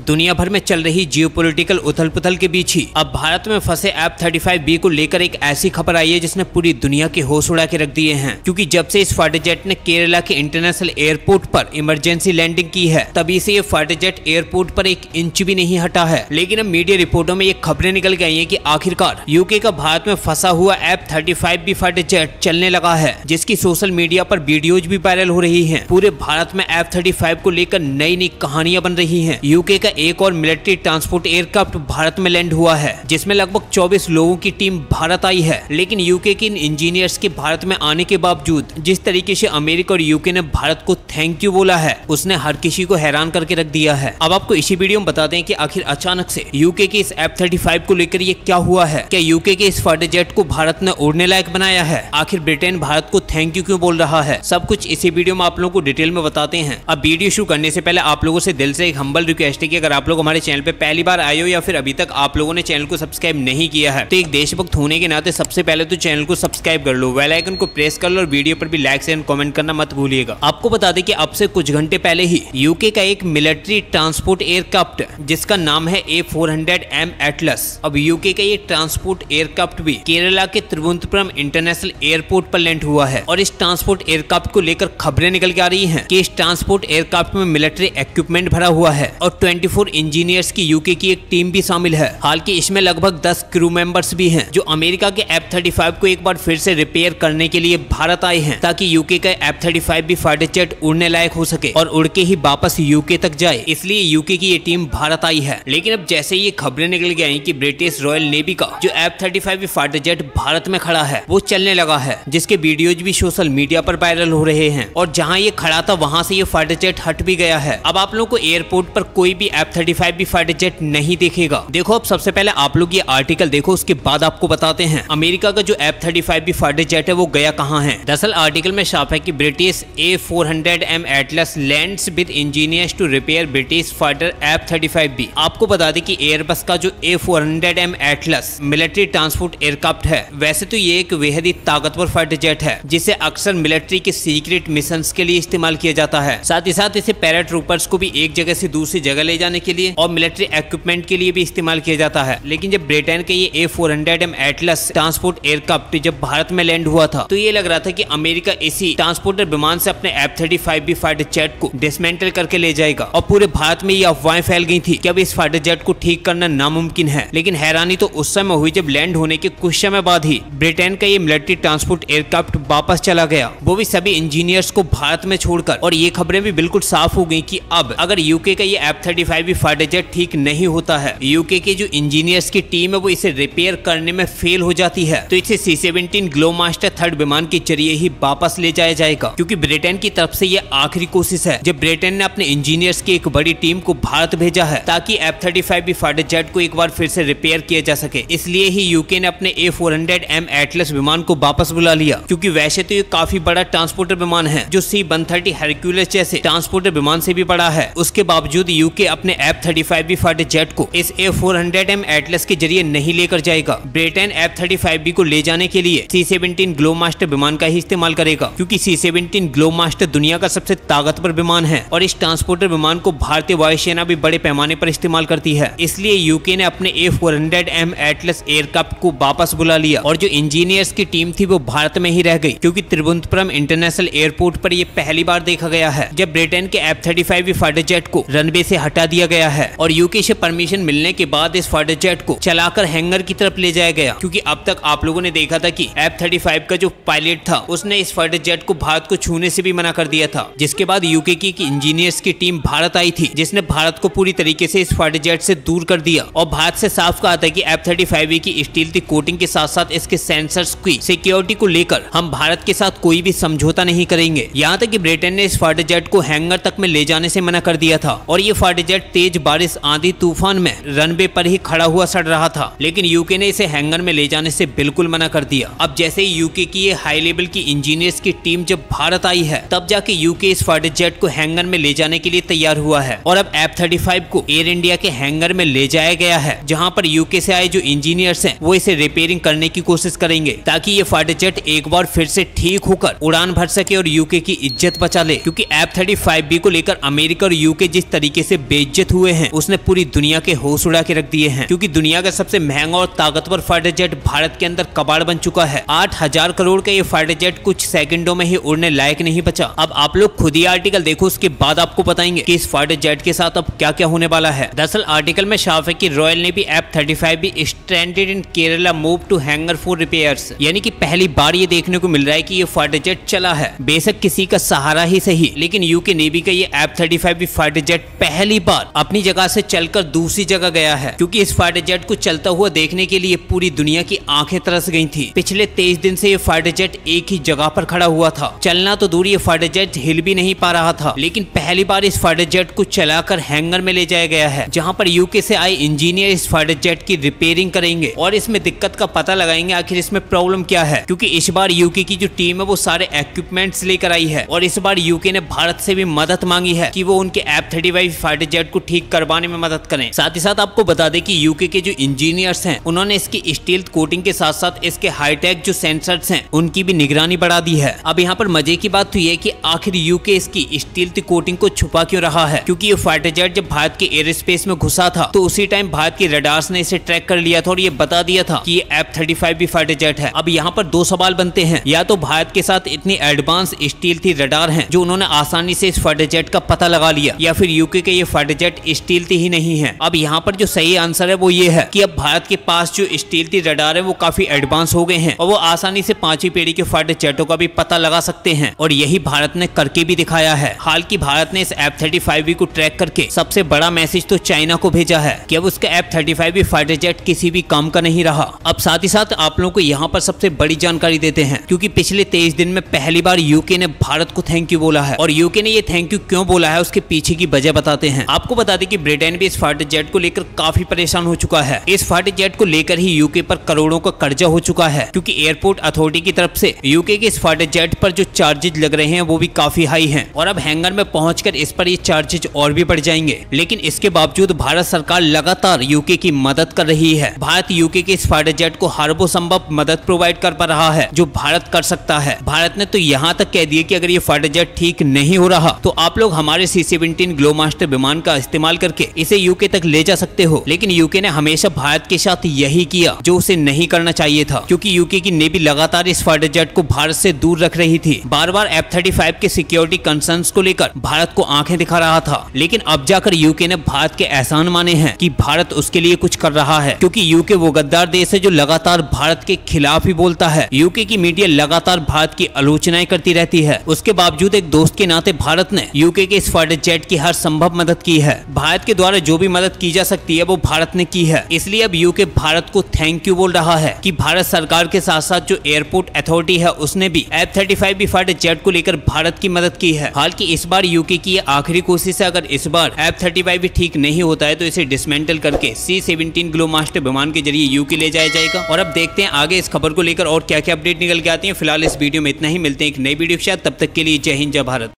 दुनिया भर में चल रही जियोपॉलिटिकल उथल पुथल के बीच ही अब भारत में फंसे F-35B को लेकर एक ऐसी खबर आई है जिसने पूरी दुनिया के होश उड़ा के रख दिए हैं। क्योंकि जब से इस फाइटर जेट ने केरला के इंटरनेशनल एयरपोर्ट पर इमरजेंसी लैंडिंग की है तभी से ये फाइटर जेट एयरपोर्ट पर एक इंच भी नहीं हटा है। लेकिन अब मीडिया रिपोर्टों में ये खबरें निकल गई हैं कि आखिरकार यूके का भारत में फंसा हुआ F-35B फाइटर जेट चलने लगा है, जिसकी सोशल मीडिया पर वीडियोज भी वायरल हो रही है। पूरे भारत में F-35 को लेकर नई नई कहानियां बन रही हैं। यूके का एक और मिलिट्री ट्रांसपोर्ट एयरक्राफ्ट भारत में लैंड हुआ है, जिसमें लगभग 24 लोगों की टीम भारत आई है। लेकिन यूके के इन इंजीनियर्स के भारत में आने के बावजूद जिस तरीके से अमेरिका और यूके ने भारत को थैंक यू बोला है, उसने हर किसी को हैरान करके रख दिया है। अब आपको इसी वीडियो में बता दें कि आखिर अचानक से यूके के इस F-35 को लेकर ये क्या हुआ है। क्या यूके के इस फाइटर जेट को भारत ने उड़ने लायक बनाया है? आखिर ब्रिटेन भारत को थैंक यू क्यों बोल रहा है? सब कुछ इसी वीडियो में आप लोगों को डिटेल में बताते हैं। अब वीडियो शुरू करने से पहले आप लोगों से दिल से एक हम्बल रिक्वेस्ट है कि अगर आप लोग हमारे चैनल पे पहली बार आए हो या फिर अभी तक आप लोगों ने चैनल को सब्सक्राइब नहीं किया है तो एक देशभक्त होने के नाते सबसे पहले तो चैनल को सब्सक्राइब कर लो, बेल आइकन को प्रेस कर लो और वीडियो पर भी लाइक एंड कमेंट करना मत भूलिएगा। आपको बता दें कि अब से कुछ घंटे पहले ही यूके का एक मिलिट्री ट्रांसपोर्ट एयरक्राफ्ट जिसका नाम है A400M एटलस, अब यूके का ये ट्रांसपोर्ट एयरक्राफ्ट भी केरला के तिरुवनंतपुरम इंटरनेशनल एयरपोर्ट पर लैंड हुआ है। और इस ट्रांसपोर्ट एयरक्राफ्ट को लेकर खबरें निकल के आ रही है कि इस ट्रांसपोर्ट एयरक्राफ्ट में मिलिट्री इक्विपमेंट भरा हुआ है और 24 इंजीनियर्स की यूके की एक टीम भी शामिल है। हालांकि इसमें लगभग 10 क्रू मेंबर्स भी हैं जो अमेरिका के F-35 को एक बार फिर से रिपेयर करने के लिए भारत आए हैं, ताकि यूके का F-35B फाइटर जेट उड़ने लायक हो सके और उड़ के ही वापस यूके तक जाए। इसलिए यूके की ये टीम भारत आई है। लेकिन अब जैसे ये खबरें निकल गई कि ब्रिटिश रॉयल नेवी का जो F-35B फाइटर जेट भारत में खड़ा है वो चलने लगा है, जिसके वीडियोज भी सोशल मीडिया पर वायरल हो रहे हैं। और जहाँ ये खड़ा था वहाँ से ये फाइटर जेट हट भी गया है। अब आप लोगों को एयरपोर्ट पर कोई भी F-35B फाइटर जेट नहीं देखेगा। देखो अब सबसे पहले आप लोग ये आर्टिकल देखो, उसके बाद आपको बताते हैं अमेरिका का जो F-35B फाइटर जेट है वो गया कहाँ है। दरअसल आर्टिकल में साफ है कि British A400M Atlas lands with engineers to repair British fighter F-35B। आपको बता दें कि एयरबस का जो A400M Atlas military transport aircraft है, वैसे तो ये एक बेहद ही ताकतवर फाइटर जेट है जिसे अक्सर मिलिट्री के सीक्रेट मिशंस के लिए इस्तेमाल किया जाता है। साथ ही साथ इसे पैराट्रूपर्स को भी एक जगह से दूसरी जगह ले जाने के लिए और मिलिट्री इक्विपमेंट के लिए भी इस्तेमाल किया जाता है। लेकिन जब ब्रिटेन के ये A400M एटलस ट्रांसपोर्ट एयरक्राफ्ट जब भारत में लैंड हुआ था तो ये लग रहा था कि अमेरिका इसी ट्रांसपोर्टर विमान से अपने F-35B फाइटर जेट को डिसमेंटल करके ले जाएगा। और पूरे भारत में ये अफवाहें फैल गई थी कि अब इस फाइटर जेट को ठीक करना नामुमकिन है। लेकिन हैरानी तो उस समय हुई जब लैंड होने के कुछ समय बाद ही ब्रिटेन का ये मिलिट्री ट्रांसपोर्ट एयरक्राफ्ट वापस चला गया, वो भी सभी इंजीनियर्स को भारत में छोड़कर। और ये खबरें भी बिल्कुल साफ हो गई कि अब अगर यूके का ये F-35B फाइटर जेट ठीक नहीं होता है, यूके के जो इंजीनियर्स की टीम है वो इसे रिपेयर करने में फेल हो जाती है, तो इसे C-17 ग्लोमास्टर थर्ड विमान के जरिए ही वापस ले जाया जाएगा। क्योंकि ब्रिटेन की तरफ से ये आखिरी कोशिश है जब ब्रिटेन ने अपने इंजीनियर्स की एक बड़ी टीम को भारत भेजा है ताकि F-35B फाइटर जेट को एक बार फिर से रिपेयर किया जा सके। इसलिए ही यूके ने अपने A400M एटलस विमान को वापस बुला लिया। क्योंकि वैसे तो ये काफी बड़ा ट्रांसपोर्टर विमान है जो C-130 हरक्यूलिस जैसे ट्रांसपोर्टर विमान से भी बड़ा है, उसके बावजूद यूके अपने F-35B फाइटर जेट को इस A400M एटलस के जरिए नहीं लेकर जाएगा। ब्रिटेन F-35B को ले जाने के लिए C-17 ग्लोमास्टर विमान का ही इस्तेमाल करेगा, क्योंकि C-17 ग्लोमास्टर दुनिया का सबसे ताकतवर विमान है और इस ट्रांसपोर्टर विमान को भारतीय वायुसेना भी बड़े पैमाने पर इस्तेमाल करती है। इसलिए यूके ने अपने A400M एटलस एयरक्राफ्ट को वापस बुला लिया और जो इंजीनियर्स की टीम थी वो भारत में ही रह गई। क्योंकि तिरुवनंतपुरम इंटरनेशनल एयरपोर्ट पर यह पहली बार देखा गया है जब ब्रिटेन के F-35B फाइटर जेट को रनवे से हटा दिया गया है और यूके से परमिशन मिलने के बाद इस फाइटर जेट को चलाकर हैंगर की तरफ ले जाया गया। क्योंकि अब तक आप लोगों ने देखा था कि F-35 का जो पायलट था उसने इस फाइटर जेट को भारत को छूने से भी मना कर दिया था, जिसके बाद यूके की इंजीनियर्स की टीम भारत आई थी जिसने भारत को पूरी तरीके से इस फाइटर जेट से दूर कर दिया। और भारत से साफ कहा था कि F-35B की स्टील की कोटिंग के साथ साथ इसके सेंसर्स की सिक्योरिटी को लेकर हम भारत के साथ कोई भी समझौता नहीं करेंगे। यहाँ तक कि ब्रिटेन ने इस फाइटर जेट को हैंगर तक में ले जाने से मना कर दिया था और ये फाइटर जेट तेज बारिश आंधी तूफान में रनवे पर ही खड़ा हुआ सड़ रहा था। लेकिन यूके ने इसे हैंगर में ले जाने से बिल्कुल मना कर दिया। अब जैसे ही यूके की ये हाई लेवल की इंजीनियर्स की टीम जब भारत आई है तब जाके यूके इस फाइटर जेट को हैंगर में ले जाने के लिए तैयार हुआ है। और अब F-35 को एयर इंडिया के हैंगर में ले जाया गया है, जहां पर यूके से आए जो इंजीनियर्स हैं वो इसे रिपेयरिंग करने की कोशिश करेंगे ताकि ये फाइटर जेट एक बार फिर से ठीक होकर उड़ान भर सके और यूके की इज्जत बचा ले। क्योंकि F-35B को लेकर अमेरिका और यूके जिस तरीके से बेइज्जत हुए हैं उसने पूरी दुनिया के होश उड़ा के रख दिए हैं, क्योंकि दुनिया का सबसे महंगा और ताकतवर फाइटर जेट भारत के अंदर कबाड़ बन चुका है। 8,000 करोड़ का ये फाइटर जेट कुछ सेकंडों में ही उड़ने लायक नहीं बचा। अब आप लोग खुद ही आर्टिकल देखो, उसके बाद आपको बताएंगे कि इस फाइटर जेट के साथ अब क्या क्या होने वाला है। दरअसल आर्टिकल में साफ है कि Royal Navy F-35B stranded in Kerala move to hangar for repairs, यानी कि पहली बार ये देखने को मिल रहा है कि ये फाइटर जेट चला है, बेशक किसी का सहारा ही सही, लेकिन यूके नेवी का ये F-35B फाइटर जेट पहली बार अपनी जगह से चलकर दूसरी जगह गया है, क्योंकि इस फाइटर जेट को चलता हुआ देखने के लिए पूरी दुनिया की आंखें तरस गई थी। पिछले 23 दिन से ये फाइटर जेट एक ही जगह पर खड़ा हुआ था, चलना तो दूर ये फाइटर जेट हिल भी नहीं पा रहा था, लेकिन पहली बार इस फाइटर जेट को चलाकर हैंगर में ले जाया गया है, जहां पर यूके से आए इंजीनियर इस फाइटर जेट की रिपेयरिंग करेंगे और इसमें दिक्कत का पता लगाएंगे आखिर इसमें प्रॉब्लम क्या है, क्योंकि इस बार यूके की जो टीम है वो सारे इक्विपमेंट्स लेकर आई है और इस बार यूके ने भारत से भी मदद मांगी है कि वो उनके F-35 फाइटर जेट को ठीक करवाने में मदद करें। साथ ही साथ आपको बता दें कि यूके के जो इंजीनियर्स हैं उन्होंने इसकी स्टील्थ कोटिंग के साथ साथ इसके हाईटेक जो सेंसर्स हैं उनकी भी निगरानी बढ़ा दी है। अब यहाँ पर मजे की बात तो ये कि आखिर यूके इसकी स्टील्थ कोटिंग को छुपा क्यों रहा है, क्योंकि ये फाइटर जेट जब भारत के एयर स्पेस में घुसा था तो उसी टाइम भारत की रडार्स ने इसे ट्रैक कर लिया था और ये बता दिया था कि ये F-35B फाइटर जेट है। अब यहाँ पर दो सवाल बनते हैं, या तो भारत के साथ इतनी एडवांस स्टील्थी रडार हैं जो उन्होंने आसानी से इस फाइटर जेट का पता लगा लिया, या फिर यूके के ये फाइटर जेट स्टील्थी ही नहीं है। अब यहाँ पर जो सही आंसर है वो ये है कि अब भारत के पास जो स्टील्थी रडार है वो काफी एडवांस हो गए हैं और वो आसानी से 5वीं पीढ़ी के फाइटर जेटों का भी पता लगा सकते हैं, और यही भारत ने करके भी दिखाया है। हाल की भारत ने इस F-35B को ट्रैक करके सबसे बड़ा मैसेज तो चाइना को भेजा है कि अब उसका F-35B फाइटर जेट किसी भी काम का नहीं रहा। अब साथ ही साथ आप लोगों को यहाँ पर सबसे बड़ी जानकारी देते हैं, क्योंकि पिछले 23 दिन में पहली बार यूके ने भारत को थैंक यू बोला है, और यूके ने ये थैंक यू क्यों बोला है उसके पीछे की वजह बताते हैं। आपको बता दें कि ब्रिटेन भी इस फाइटर जेट को लेकर काफी परेशान हो चुका है। इस फाइटर जेट को लेकर ही यूके पर करोड़ों का कर्जा हो चुका है, क्योंकि एयरपोर्ट अथॉरिटी की तरफ से यूके के इस फाइटर जेट पर जो चार्जेज लग रहे हैं वो भी काफी हाई हैं, और अब हैंगर में पहुंचकर इस पर ये चार्जेज और भी बढ़ जाएंगे। लेकिन इसके बावजूद भारत सरकार लगातार यूके की मदद कर रही है। भारत यूके के इस फाइटर जेट को हर वो संभव मदद प्रोवाइड कर पा रहा है जो भारत कर सकता है। भारत ने तो यहाँ तक कह दिया कि अगर ये फाइटर जेट ठीक नहीं हो रहा तो आप लोग हमारे C-17 ग्लोमास्टर विमान का इस्तेमाल करके इसे यूके तक ले जा सकते हो। लेकिन यूके ने हमेशा भारत के साथ यही किया जो उसे नहीं करना चाहिए था, क्योंकि यूके की नेवी लगातार इस फाइटर जेट को भारत से दूर रख रही थी। बार बार F-35 के सिक्योरिटी कंसर्न्स को लेकर भारत को आंखें दिखा रहा था, लेकिन अब जाकर यूके ने भारत के एहसान माने हैं कि भारत उसके लिए कुछ कर रहा है, क्योंकि यूके वो गद्दार देश है जो लगातार भारत के खिलाफ ही बोलता है। यूके की मीडिया लगातार भारत की आलोचनाएं करती रहती है, उसके बावजूद एक दोस्त के नाते भारत ने यूके के इस फाइटर जेट की हर संभव मदद की है। भारत के द्वारा जो भी मदद की जा सकती है वो भारत ने की है, इसलिए अब यूके भारत को थैंक यू बोल रहा है कि भारत सरकार के साथ साथ जो एयरपोर्ट अथॉरिटी है उसने भी F-35B फाइटर जेट को लेकर भारत की मदद की है। हालांकि इस बार यूके की ये आखिरी कोशिश है, अगर इस बार F-35B ठीक नहीं होता है तो इसे डिसमेंटल करके C-17 ग्लोमास्टर विमान के जरिए यूके ले जाया जाएगा। और अब देखते हैं आगे इस खबर को लेकर और क्या क्या अपडेट निकल के आती है। फिलहाल इस वीडियो में इतना ही, मिलते हैं एक नई वीडियो के साथ, तब तक के लिए जय हिंद जय भारत।